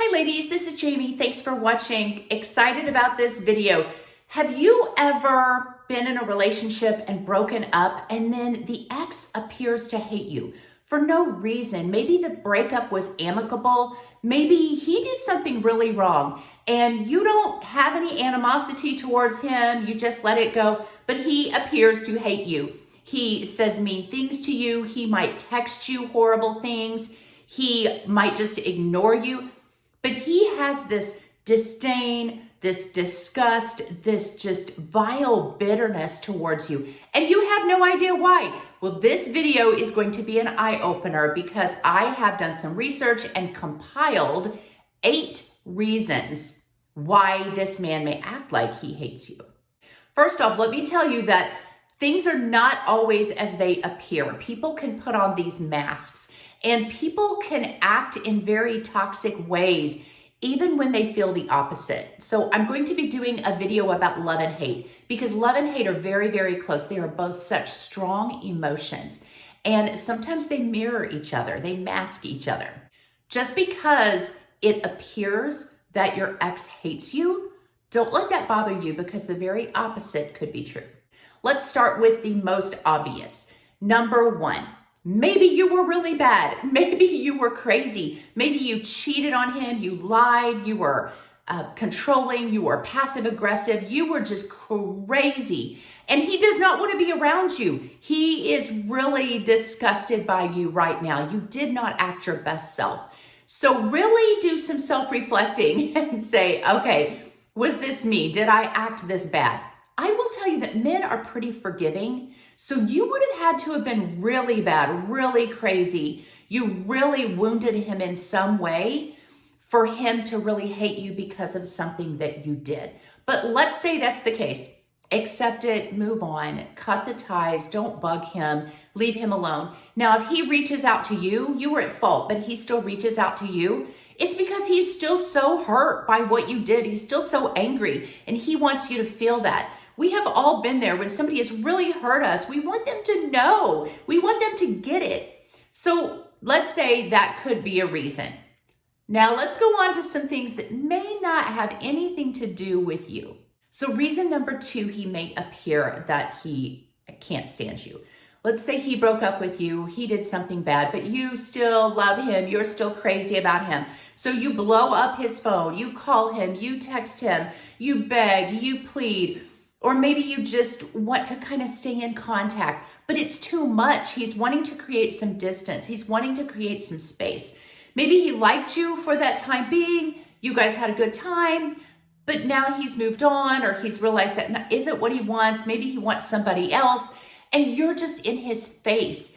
Hi ladies, this is Jamie. Thanks for watching. Excited about this video. Have you ever been in a relationship and broken up and then the ex appears to hate you for no reason? Maybe the breakup was amicable. Maybe he did something really wrong and you don't have any animosity towards him. You just let it go, but he appears to hate you. He says mean things to you. He might text you horrible things. He might just ignore you. But he has this disdain, this disgust, this just vile bitterness towards you, and you have no idea why. Well, this video is going to be an eye-opener because I have done some research and compiled 8 reasons why this man may act like he hates you. First off, let me tell you that things are not always as they appear. People can put on these masks. And people can act in very toxic ways, even when they feel the opposite. So I'm going to be doing a video about love and hate because love and hate are very, very close. They are both such strong emotions. And sometimes they mirror each other. They mask each other. Just because it appears that your ex hates you, don't let that bother you because the very opposite could be true. Let's start with the most obvious. Number 1. Maybe you were really bad. Maybe you were crazy. Maybe you cheated on him. You lied. You were controlling. You were passive aggressive. You were just crazy. And he does not want to be around you. He is really disgusted by you right now. You did not act your best self. So really do some self-reflecting and say, okay, was this me? Did I act this bad? I will tell you that men are pretty forgiving. So you would have had to have been really bad, really crazy. You really wounded him in some way for him to really hate you because of something that you did. But let's say that's the case. Accept it, move on, cut the ties, don't bug him, leave him alone. Now, if he reaches out to you, you were at fault, but he still reaches out to you, it's because he's still so hurt by what you did. He's still so angry and he wants you to feel that. We have all been there when somebody has really hurt us. We want them to know. We want them to get it. So let's say that could be a reason. Now let's go on to some things that may not have anything to do with you. So reason number 2, he may appear that he can't stand you. Let's say he broke up with you. He did something bad, but you still love him. You're still crazy about him. So you blow up his phone. You call him. You text him. You beg. You plead. Or maybe you just want to kind of stay in contact, but it's too much. He's wanting to create some distance. He's wanting to create some space. Maybe he liked you for that time being. You guys had a good time, but now he's moved on or he's realized that isn't what he wants. Maybe he wants somebody else and you're just in his face.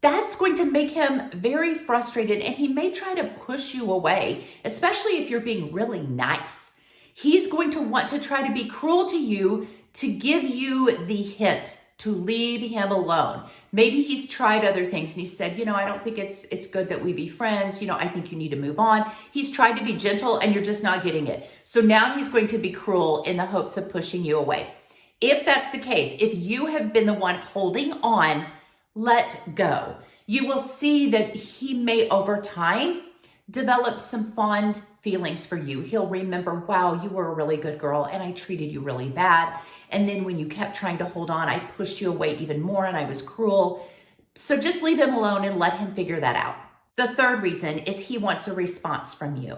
That's going to make him very frustrated and he may try to push you away, especially if you're being really nice. He's going to want to try to be cruel to you to give you the hint to leave him alone. Maybe he's tried other things and he said, I don't think it's good that we be friends. I think you need to move on. He's tried to be gentle and you're just not getting it. So now he's going to be cruel in the hopes of pushing you away. If that's the case, if you have been the one holding on, let go. You will see that he may over time develop some fond feelings for you. He'll remember, wow, you were a really good girl and I treated you really bad. And then when you kept trying to hold on, I pushed you away even more and I was cruel. So just leave him alone and let him figure that out. The third reason is he wants a response from you.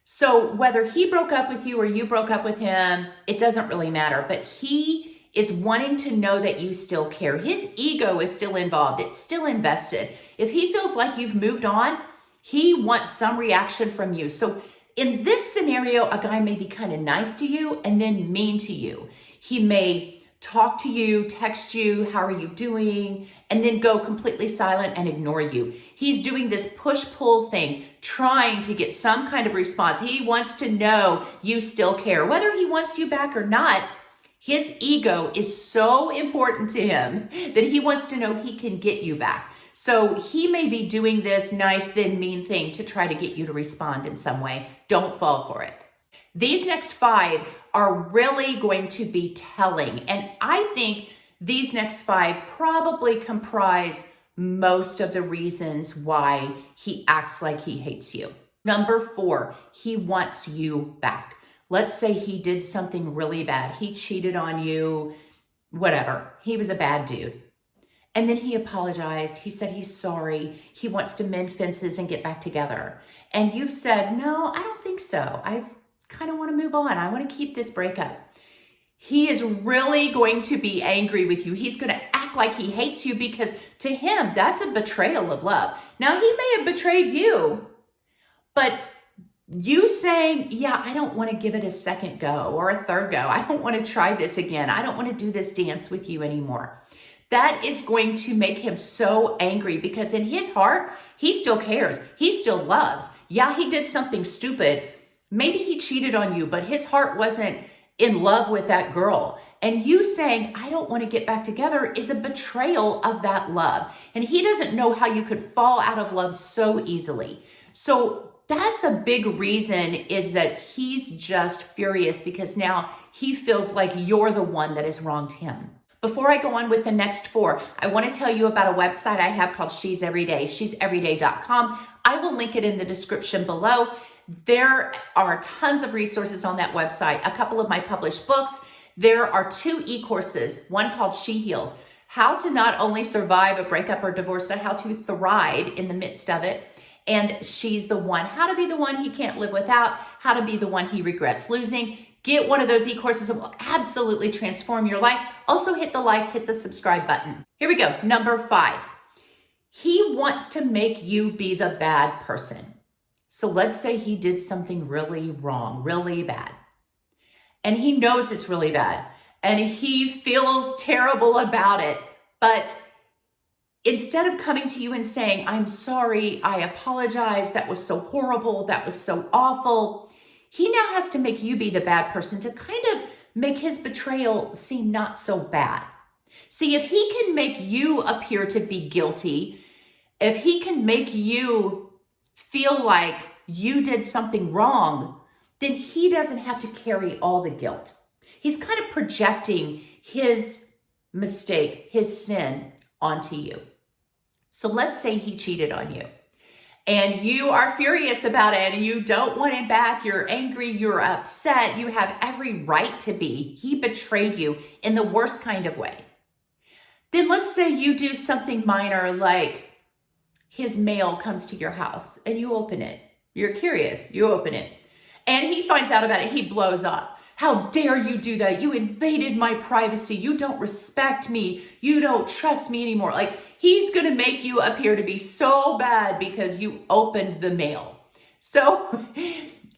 So whether he broke up with you or you broke up with him, it doesn't really matter, but he is wanting to know that you still care. His ego is still involved. It's still invested. If he feels like you've moved on, he wants some reaction from you. So in this scenario, a guy may be kind of nice to you and then mean to you. He may talk to you, text you, how are you doing? And then go completely silent and ignore you. He's doing this push-pull thing, trying to get some kind of response. He wants to know you still care. Whether he wants you back or not, his ego is so important to him that he wants to know he can get you back. So he may be doing this nice then mean thing to try to get you to respond in some way. Don't fall for it. These next 5 are really going to be telling. And I think these next 5 probably comprise most of the reasons why he acts like he hates you. Number 4, he wants you back. Let's say he did something really bad. He cheated on you, whatever. He was a bad dude. And then he apologized. He said he's sorry. He wants to mend fences and get back together. And you've said, no, I don't think so. I kind of want to move on. I want to keep this breakup. He is really going to be angry with you. He's going to act like he hates you because to him, that's a betrayal of love. Now, he may have betrayed you, but you saying, yeah, I don't want to give it a second go or a third go. I don't want to try this again. I don't want to do this dance with you anymore. That is going to make him so angry because in his heart, he still cares. He still loves. Yeah, he did something stupid. Maybe he cheated on you, but his heart wasn't in love with that girl. And you saying, I don't want to get back together is a betrayal of that love. And he doesn't know how you could fall out of love so easily. So that's a big reason is that he's just furious because now he feels like you're the one that has wronged him. Before I go on with the next 4, I want to tell you about a website I have called She's Everyday, she'severyday.com. I will link it in the description below. There are tons of resources on that website, a couple of my published books. There are 2 e-courses, one called She Heals, how to not only survive a breakup or divorce, but how to thrive in the midst of it. And She's the One, how to be the one he can't live without, how to be the one he regrets losing. Get one of those e-courses. It will absolutely transform your life. Also hit the like, hit the subscribe button. Here we go. Number 5. He wants to make you be the bad person. So let's say he did something really wrong, really bad. And he knows it's really bad. And he feels terrible about it. But instead of coming to you and saying, I'm sorry, I apologize, that was so horrible, that was so awful, he now has to make you be the bad person to kind of make his betrayal seem not so bad. See, if he can make you appear to be guilty, if he can make you feel like you did something wrong, then he doesn't have to carry all the guilt. He's kind of projecting his mistake, his sin onto you. So let's say he cheated on you. And you are furious about it and you don't want him back. You're angry, you're upset. You have every right to be. He betrayed you in the worst kind of way. Then let's say you do something minor like his mail comes to your house and you open it. You're curious, you open it. And he finds out about it, he blows up. How dare you do that? You invaded my privacy. You don't respect me. You don't trust me anymore. Like, he's going to make you appear to be so bad because you opened the mail. So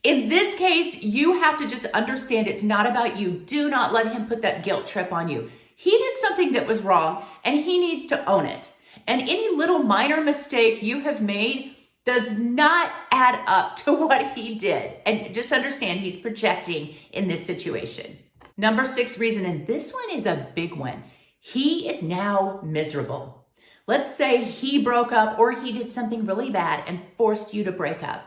in this case, you have to just understand it's not about you. Do not let him put that guilt trip on you. He did something that was wrong and he needs to own it. And any little minor mistake you have made does not add up to what he did. And just understand he's projecting in this situation. Number 6 reason, and this one is a big one. He is now miserable. Let's say he broke up or he did something really bad and forced you to break up.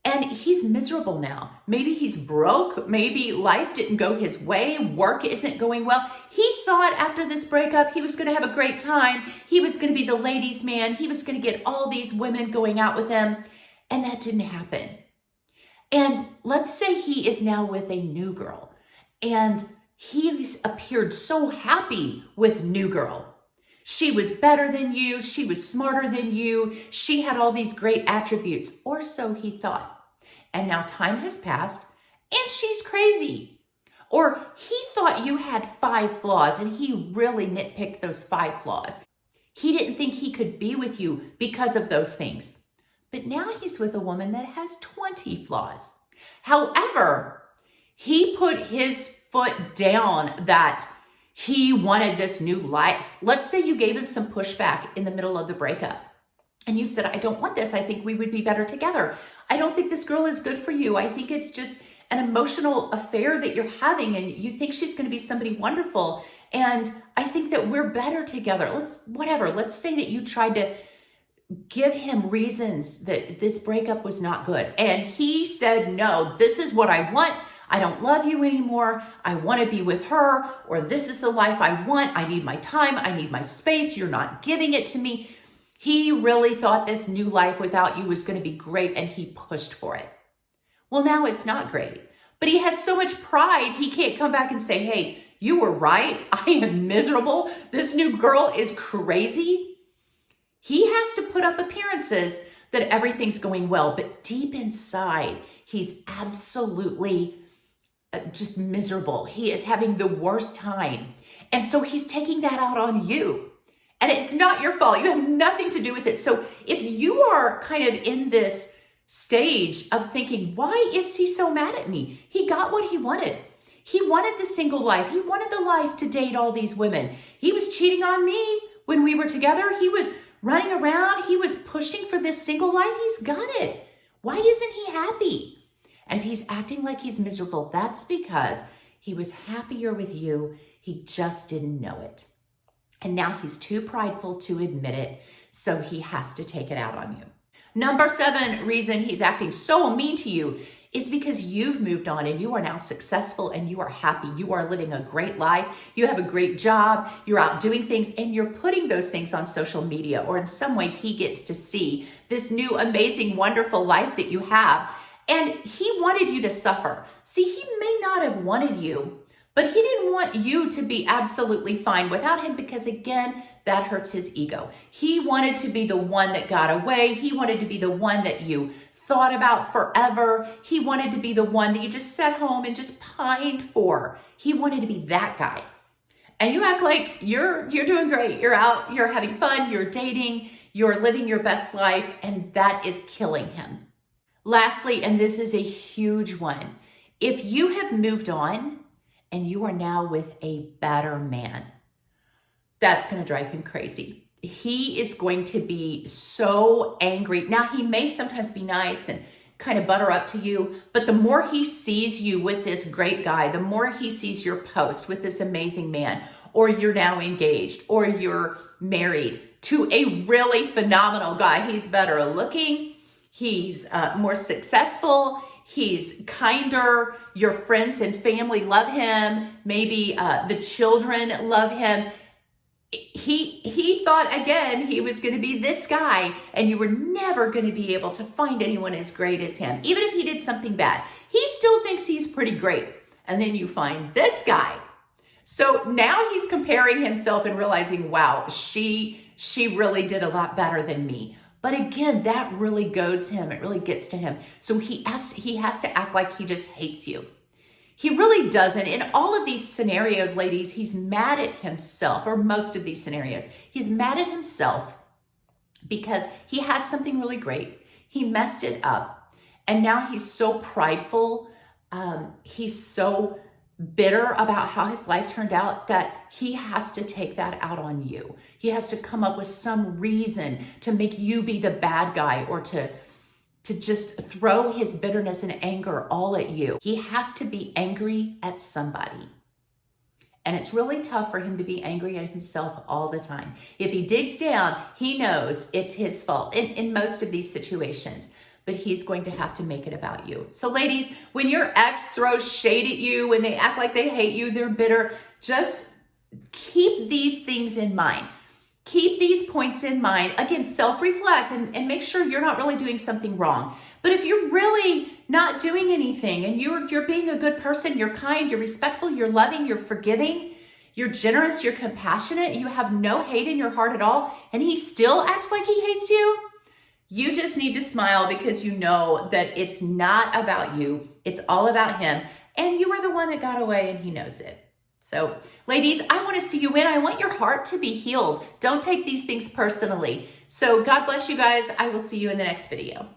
And he's miserable now. Maybe he's broke. Maybe life didn't go his way. Work isn't going well. He thought after this breakup, he was going to have a great time. He was going to be the ladies' man. He was going to get all these women going out with him. And that didn't happen. And let's say he is now with a new girl. And he's appeared so happy with new girl. She was better than you. She was smarter than you. She had all these great attributes, or so he thought. And now time has passed and she's crazy. Or he thought you had 5 flaws and he really nitpicked those 5 flaws. He didn't think he could be with you because of those things. But now he's with a woman that has 20 flaws. However, he put his foot down that he wanted this new life. Let's say you gave him some pushback in the middle of the breakup. And you said, I don't want this. I think we would be better together. I don't think this girl is good for you. I think it's just an emotional affair that you're having and you think she's going to be somebody wonderful. And I think that we're better together. Let's say that you tried to give him reasons that this breakup was not good. And he said, no, this is what I want. I don't love you anymore. I want to be with her, or this is the life I want. I need my time. I need my space. You're not giving it to me. He really thought this new life without you was going to be great, and he pushed for it. Well, now it's not great, but he has so much pride, he can't come back and say, hey, you were right. I am miserable. This new girl is crazy. He has to put up appearances that everything's going well, but deep inside, he's absolutely just miserable. He is having the worst time. And so he's taking that out on you. And it's not your fault. You have nothing to do with it. So if you are kind of in this stage of thinking, why is he so mad at me? He got what he wanted. He wanted the single life. He wanted the life to date all these women. He was cheating on me when we were together. He was running around. He was pushing for this single life. He's got it. Why isn't he happy? And if he's acting like he's miserable, that's because he was happier with you. He just didn't know it. And now he's too prideful to admit it. So he has to take it out on you. Number 7 reason he's acting so mean to you is because you've moved on and you are now successful and you are happy. You are living a great life. You have a great job. You're out doing things and you're putting those things on social media, or in some way he gets to see this new, amazing, wonderful life that you have. And he wanted you to suffer. See, he may not have wanted you, but he didn't want you to be absolutely fine without him, because again, that hurts his ego. He wanted to be the one that got away. He wanted to be the one that you thought about forever. He wanted to be the one that you just sat home and just pined for. He wanted to be that guy. And you act like you're doing great. You're out, you're having fun, you're dating, you're living your best life, and that is killing him. Lastly, and this is a huge one, if you have moved on and you are now with a better man, that's going to drive him crazy. He is going to be so angry. Now, he may sometimes be nice and kind of butter up to you, but the more he sees you with this great guy, the more he sees your post with this amazing man, or you're now engaged, or you're married to a really phenomenal guy. He's better looking. He's more successful. He's kinder. Your friends and family love him. Maybe the children love him. He thought, again, he was going to be this guy, and you were never going to be able to find anyone as great as him. Even if he did something bad, he still thinks he's pretty great. And then you find this guy. So now he's comparing himself and realizing, wow, she really did a lot better than me. But again, that really goads him. It really gets to him. So he has to act like he just hates you. He really doesn't. In all of these scenarios, ladies, he's mad at himself, or most of these scenarios. He's mad at himself because he had something really great. He messed it up. And now he's so prideful. He's so bitter about how his life turned out that he has to take that out on you. He has to come up with some reason to make you be the bad guy, or to just throw his bitterness and anger all at you. He has to be angry at somebody. And it's really tough for him to be angry at himself all the time. If he digs down, he knows it's his fault in most of these situations. But he's going to have to make it about you. So ladies, when your ex throws shade at you, when they act like they hate you, they're bitter, just keep these things in mind. Keep these points in mind. Again, self-reflect and make sure you're not really doing something wrong. But if you're really not doing anything and you're being a good person, you're kind, you're respectful, you're loving, you're forgiving, you're generous, you're compassionate, you have no hate in your heart at all, and he still acts like he hates you, you just need to smile, because you know that it's not about you. It's all about him. And you were the one that got away, and he knows it. So, ladies, I want to see you win. I want your heart to be healed. Don't take these things personally. So God bless you guys. I will see you in the next video.